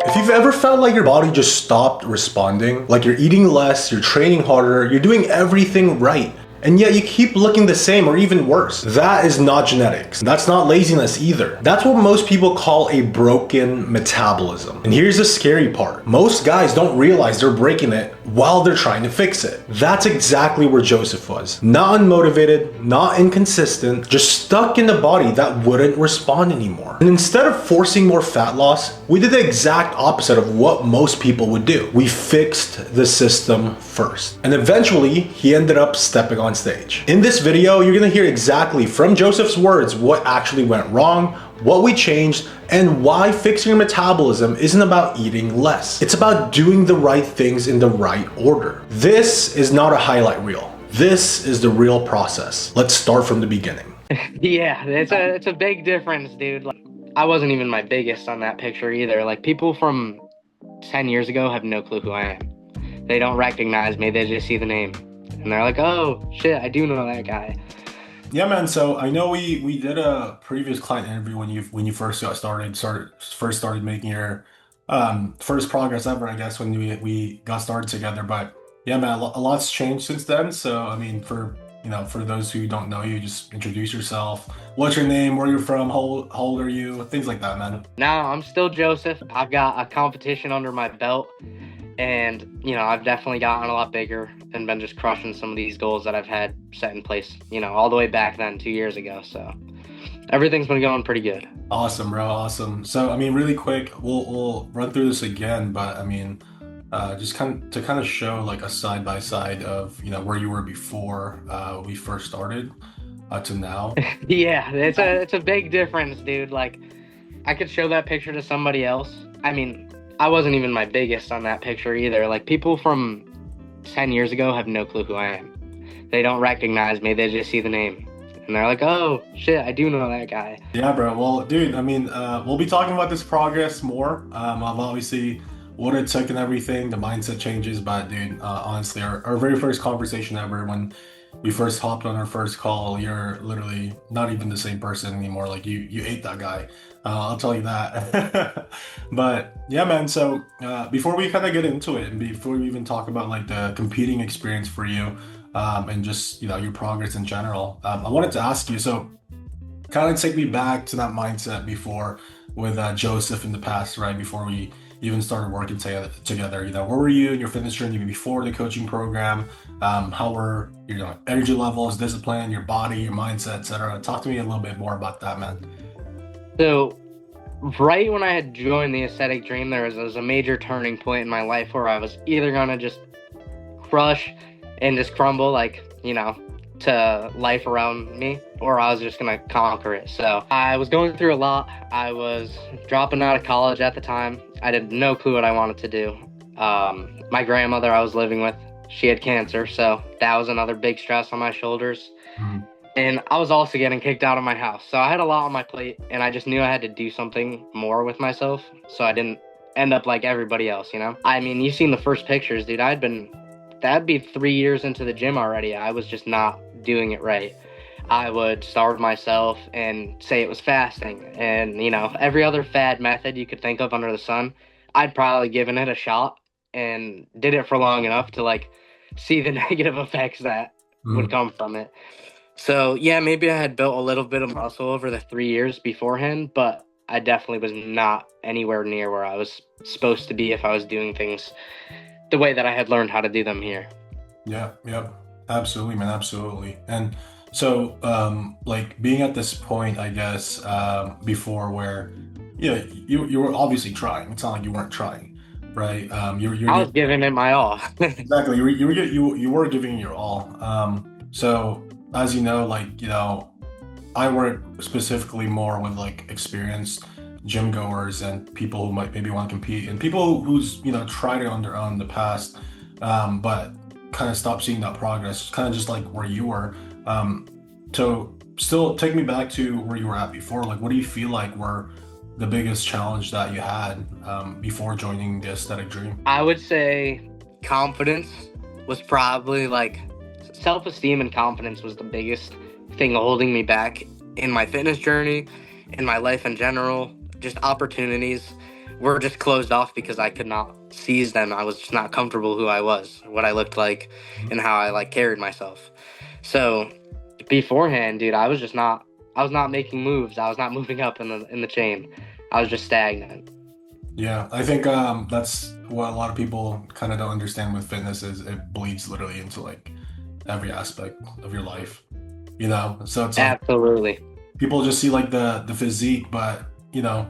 If you've ever felt like your body just stopped responding, like you're eating less, you're training harder, you're doing everything right, and yet you keep looking the same or even worse, that is not genetics. That's not laziness either. That's what most people call a broken metabolism. And here's the scary part. Most guys don't realize they're breaking it while they're trying to fix it. That's exactly where Joseph was. Not unmotivated, not inconsistent, just stuck in a body that wouldn't respond anymore. And instead of forcing more fat loss, we did the exact opposite of what most people would do. We fixed the system first. And eventually, he ended up stepping on stage. In this video, you're gonna hear exactly from Joseph's words what actually went wrong, what we changed, and why fixing your metabolism isn't about eating less. It's about doing the right things in the right order. This is not a highlight reel. This is the real process. Let's start from the beginning. Yeah, it's a big difference, dude. Like, I wasn't even my biggest on that picture either. Like, people from 10 years ago have no clue who I am. They don't recognize me, they just see the name. And they're like, oh, shit, I do know that guy. Yeah, man. So I know we did a previous client interview when you first first started making your first progress ever, I guess, when we got started together. But yeah, man, a lot's changed since then. So I mean, for those who don't know you, just introduce yourself. What's your name? Where you're from? How old are you? Things like that, man. Now, I'm still Joseph. I've got a competition under my belt. And, I've definitely gotten a lot bigger and been just crushing some of these goals that I've had set in place, all the way back then, 2 years ago. So everything's been going pretty good. Awesome, bro. Awesome. So, I mean, really quick, we'll run through this again, but I mean, just kind of show like a side by side of, where you were before we first started to now. Yeah, it's a big difference, dude. Like, I could show that picture to somebody else. I mean, I wasn't even my biggest on that picture either. Like, people from 10 years ago have no clue who I am. They don't recognize me, they just see the name. And they're like, oh, shit, I do know that guy. Yeah, bro. Well, dude, I mean, we'll be talking about this progress more. Of obviously what it took and everything, the mindset changes. But, dude, honestly, our very first conversation ever, when we first hopped on our first call, you're literally not even the same person anymore. Like, you ate that guy. I'll tell you that. But yeah, man. So before we kind of get into it, and before we even talk about like the competing experience for you, and just your progress in general, I wanted to ask you. So kind of take me back to that mindset before with Joseph in the past, right? Before we even started working together. Where were you in your fitness journey before the coaching program? How were your energy levels, discipline, your body, your mindset, etc.? Talk to me a little bit more about that, man. So, right when I had joined the Aesthetic Dream, there was a major turning point in my life where I was either gonna just crush and just crumble, like, to life around me, or I was just gonna conquer it. So I was going through a lot. I was dropping out of college at the time. I had no clue what I wanted to do. My grandmother I was living with, she had cancer, so that was another big stress on my shoulders. And I was also getting kicked out of my house. So I had a lot on my plate, and I just knew I had to do something more with myself so I didn't end up like everybody else, I mean, you've seen the first pictures, dude. That'd be 3 years into the gym already. I was just not doing it right. I would starve myself and say it was fasting. And, every other fad method you could think of under the sun, I'd probably given it a shot and did it for long enough to, like, see the negative effects that would come from it. So, yeah, maybe I had built a little bit of muscle over the 3 years beforehand, but I definitely was not anywhere near where I was supposed to be if I was doing things the way that I had learned how to do them here. Yeah, absolutely, man, absolutely. And so, like, being at this point, I guess, before where, you were obviously trying. It's not like you weren't trying, right? I was giving it my all. Exactly. You were giving it your all. So, as you know, like, I work specifically more with like experienced gym goers and people who might maybe want to compete, and people who's tried it on their own in the past, but kind of stopped seeing that progress, kind of just like where you were. So still take me back to where you were at before. Like, what do you feel like were the biggest challenge that you had before joining the Aesthetic Dream? I would say confidence was probably like self-esteem, and confidence was the biggest thing holding me back in my fitness journey, in my life in general, just opportunities. were just closed off because I could not seize them. I was just not comfortable who I was, what I looked like, and how I like carried myself. So beforehand, dude, I was not making moves. I was not moving up in the chain. I was just stagnant. Yeah, I think that's what a lot of people kind of don't understand with fitness is it bleeds literally into like every aspect of your life, you know? So it's like Absolutely. people just see like the physique, but you know,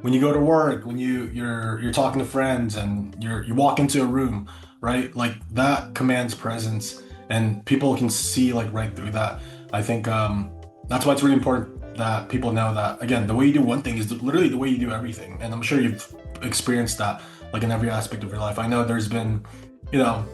when you go to work, when you're talking to friends and you walk into a room, right? Like that commands presence and people can see like right through that. I think that's why it's really important that people know that again, the way you do one thing is literally the way you do everything. And I'm sure you've experienced that like in every aspect of your life. I know there's been, you know,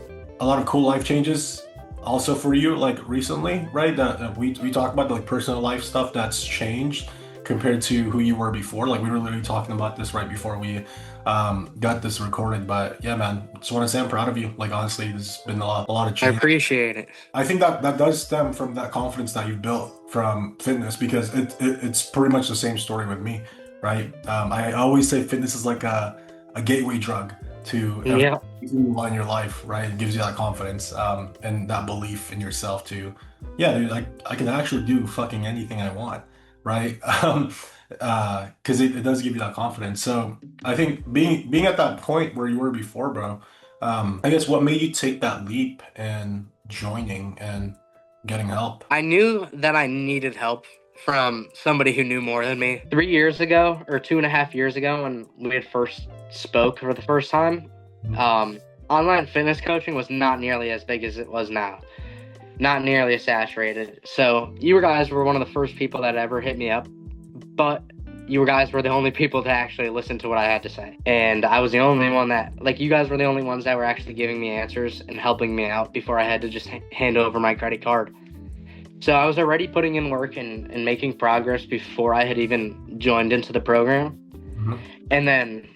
a lot of cool life changes also for you like recently, right? That we talk about the like personal life stuff that's changed compared to who you were before. Like we were literally talking about this right before we got this recorded. But yeah, man, just want to say I'm proud of you. Like honestly, there's been a lot of I change. appreciate it. I think that does stem from that confidence that you've built from fitness because it's pretty much the same story with me, right? I always say fitness is like a gateway drug to Yeah. everything you want in your life, right? It gives you that confidence and that belief in yourself to, yeah, dude, I can actually do fucking anything I want, right? Because it does give you that confidence. So I think being at that point where you were before, bro, I guess what made you take that leap and joining and getting help? I knew that I needed help from somebody who knew more than me. 3 years ago, or 2.5 years ago, when we had first spoke for the first time, online fitness coaching was not nearly as big as it was now. Not nearly as saturated. So you guys were one of the first people that ever hit me up, but you guys were the only people to actually listen to what I had to say. And I was the only one that, like, you guys were the only ones that were actually giving me answers and helping me out before I had to just hand over my credit card. So I was already putting in work and making progress before I had even joined into the program. Mhm. And then,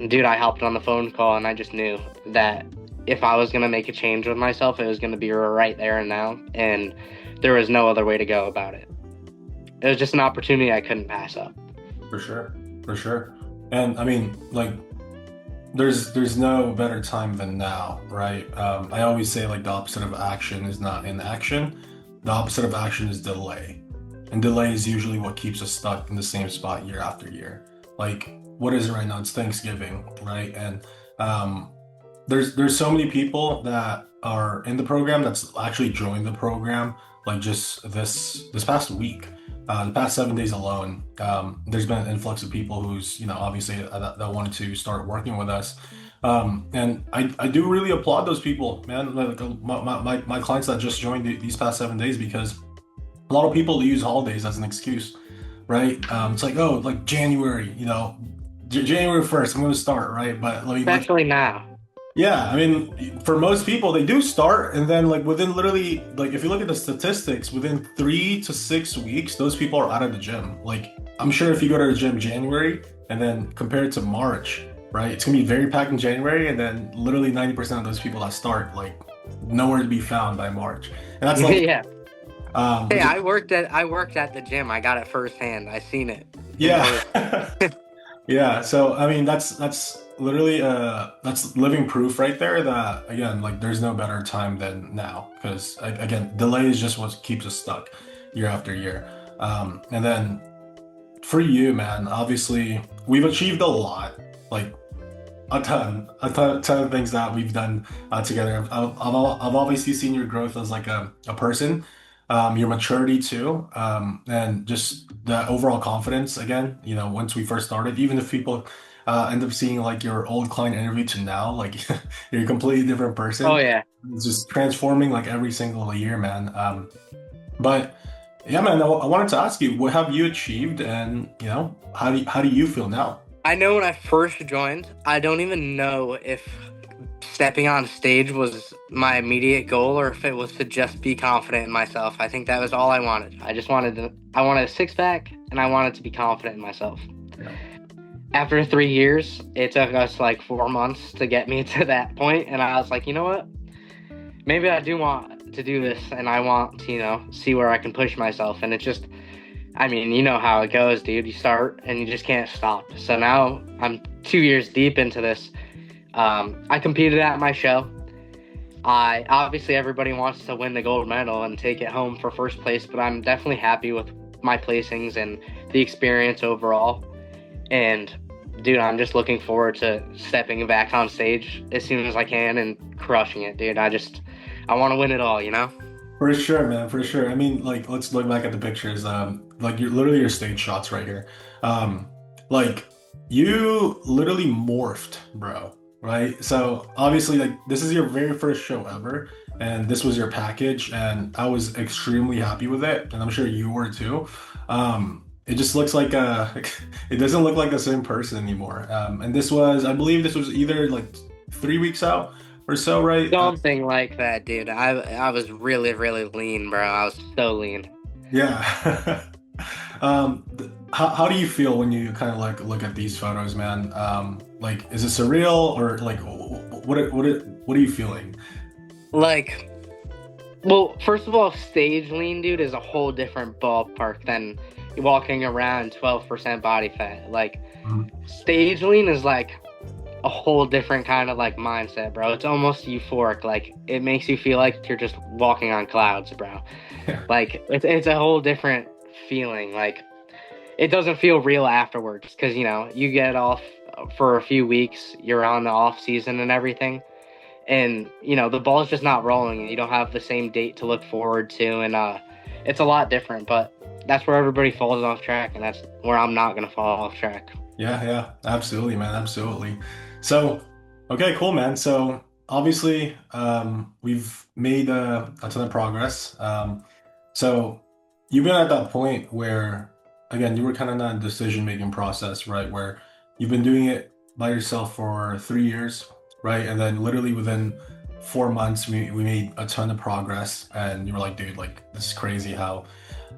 dude, I hopped on the phone call and I just knew that if I was going to make a change with myself, it was going to be right there and now. And there was no other way to go about it. It was just an opportunity I couldn't pass up. For sure, for sure. And I mean, like, there's no better time than now, right? I always say like the opposite of action is not inaction. The opposite of action is delay, and delay is usually what keeps us stuck in the same spot year after year. Like, what is it right now? It's Thanksgiving, right? And there's so many people that are in the program that's actually joined the program like just this past week, the past 7 days alone. There's been an influx of people who's, you know, obviously that wanted to start working with us. And I do really applaud those people, man. Like my clients that just joined these past 7 days, because a lot of people use holidays as an excuse, right? It's like, oh, like January, you know, January 1st, I'm going to start, right? But let me, Especially now. yeah, I mean, for most people, they do start, and then like within literally, like if you look at the statistics, within 3 to 6 weeks, those people are out of the gym. Like, I'm sure if you go to the gym January and then compare it to March, right? It's gonna be very packed in January, and then literally 90% of those people that start like nowhere to be found by March, and that's like, Yeah. Hey, which is- I worked at the gym. I got it firsthand. I seen it. yeah. Yeah, so I mean that's literally that's living proof right there that again like there's no better time than now, because again delay is just what keeps us stuck year after year. And then for you, man, obviously we've achieved a lot, like a ton of things that we've done together. I've obviously seen your growth as like a person, your maturity too, and just the overall confidence. Again, you know, once we first started, even if people end up seeing like your old client interview to now, like you're a completely different Oh person. yeah. It's just transforming like every single year, man. But yeah, man, I wanted to ask you, what have you achieved, and you know, how do you feel now? I know when I first joined, I don't even know if stepping on stage was my immediate goal or if it was to just be confident in myself. I think that was all I wanted. I wanted a six pack and I wanted to be confident in myself. Yeah. After 3 years, it took us like 4 months to get me to that point, and I was like, you know what? Maybe I do want to do this, and I want to, you know, see where I can push myself. And it's just, I mean, you know how it goes, dude. You start and you just can't stop. So now I'm 2 years deep into this. I competed at my show. I obviously everybody wants to win the gold medal and take it home for first place, but I'm definitely happy with my placings and the experience overall. And dude, I'm just looking forward to stepping back on stage as soon as I can and crushing it, dude. I want to win it all, you know? For sure, man, for sure. I mean, like, let's look back at the pictures. Like, you're literally your stage shots right here. Um, like, you literally morphed, bro. Right? So obviously, like, this is your very first show ever, and this was your package, and I was extremely happy with it, and I'm sure you were too. It just looks like it doesn't look like the same person anymore. And this was, I believe, this was either like 3 weeks out or so, right? Something like that, dude. I was really, really lean, bro. I was so lean. Yeah. How do you feel when you kind of like look at these photos, man? Like, is it surreal or like what are you feeling? Like, well, first of all, stage lean, dude, is a whole different ballpark than walking around 12% body fat. Like, Mhm. stage lean is like a whole different kind of like mindset, bro. It's almost euphoric. Like, it makes you feel like you're just walking on clouds, bro. Yeah. Like, it's a whole different feeling. Like, it doesn't feel real afterwards because, you know, you get off for a few weeks, you're on the off season and everything. And, you know, the ball's just not rolling. You don't have the same date to look forward to. And it's a lot different, but that's where everybody falls off track. And that's where I'm not going to fall off track. Yeah, absolutely, man, absolutely. So, okay, cool, man. So obviously, we've made a ton of progress. So you've been at that point where, again, you were kind of in that decision-making process, right? Where you've been doing it by yourself for 3 years, right? And then literally within 4 months, we made a ton of progress. And you were like, dude, like, this is crazy how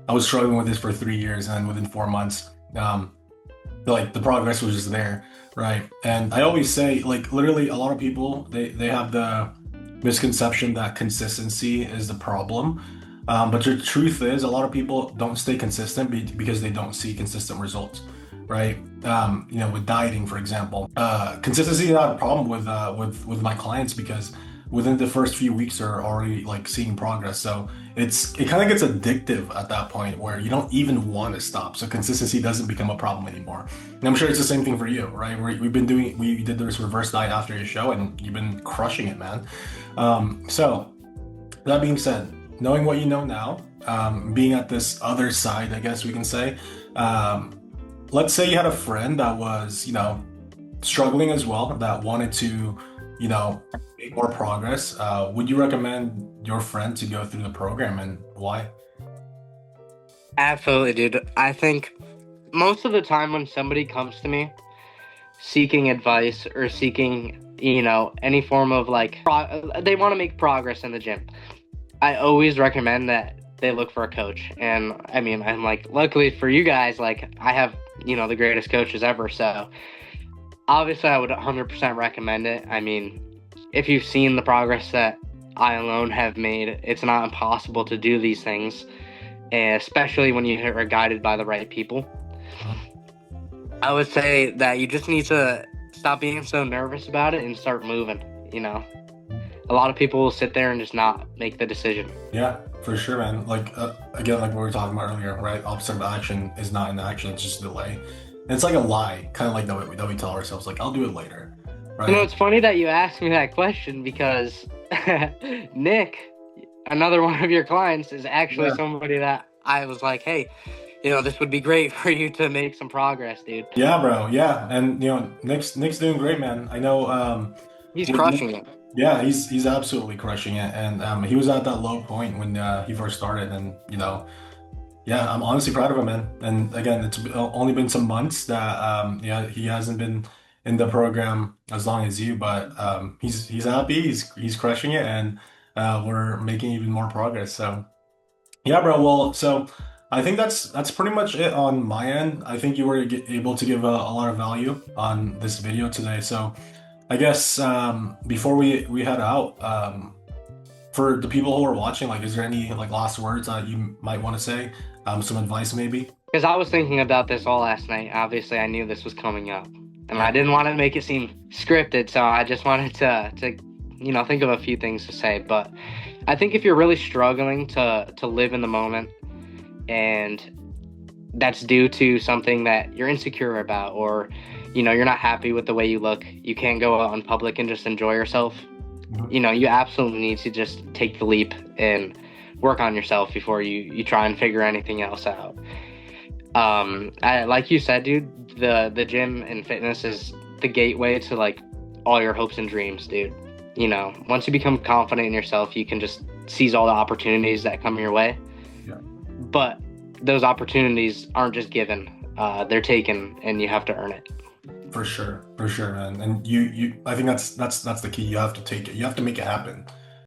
I was struggling with this for 3 years, and then within 4 months, like the progress was just there, right? And I always say, like, literally, a lot of people they have the misconception that consistency is the problem. But the truth is, a lot of people don't stay consistent because they don't see consistent results, right? You know, with dieting, for example, consistency is not a problem with my clients because within the first few weeks they're already like seeing progress. So it kind of gets addictive at that point where you don't even want to stop. So consistency doesn't become a problem anymore. And I'm sure it's the same thing for you, right? We did this reverse diet after your show, and you've been crushing it, man. So that being said, knowing what you know now, being at this other side, I guess we can say, let's say you had a friend that was, you know, struggling as well, that wanted to, you know, make more progress. Would you recommend your friend to go through the program, and why? Absolutely, dude. I think most of the time when somebody comes to me seeking advice or seeking, you know, any form of like, they want to make progress in the gym, I always recommend that they look for a coach. And I mean, I'm like, luckily for you guys, like, I have, you know, the greatest coaches ever. So obviously I would 100% recommend it. I mean, if you've seen the progress that I alone have made, it's not impossible to do these things, and especially when you are guided by the right people. I would say that you just need to stop being so nervous about it and start moving, you know. A lot of people will sit there and just not make the decision. Yeah, for sure, man. Like, again, like we were talking about earlier, right? Opposite of action is not an action; it's just a delay. And it's like a lie, kind of like that we tell ourselves, like, I'll do it later, right? You know, it's funny that you asked me that question because Nick, another one of your clients, is actually somebody that I was like, hey, you know, this would be great for you to make some progress, dude. Yeah, bro. Yeah, and you know, Nick's doing great, man. I know. He's crushing it. Yeah, he's absolutely crushing it, and he was at that low point when he first started, and you know, yeah, I'm honestly proud of him, man. And again, it's only been some months that yeah, he hasn't been in the program as long as you, but he's happy, he's crushing it, and we're making even more progress. So yeah, bro. Well, so I think that's pretty much it on my end. I think you were able to give a lot of value on this video today. So I guess before we head out, for the people who are watching, like, is there any like last words that you might want to say? Some advice maybe? Because I was thinking about this all last night. Obviously, I knew this was coming up. and I didn't want to make it seem scripted, so I just wanted to think of a few things to say. But I think if you're really struggling to live in the moment, and that's due to something that you're insecure about, or you're not happy with the way you look, you can't go out in public and just enjoy yourself. You absolutely need to just take the leap and work on yourself before you try and figure anything else out. Like you said, dude, the gym and fitness is the gateway to like all your hopes and dreams, dude. Once you become confident in yourself, you can just seize all the opportunities that come your way. Yeah. But those opportunities aren't just given, they're taken, and you have to earn it. For sure, man. And you I think that's the key. You have to take it. You have to make it happen.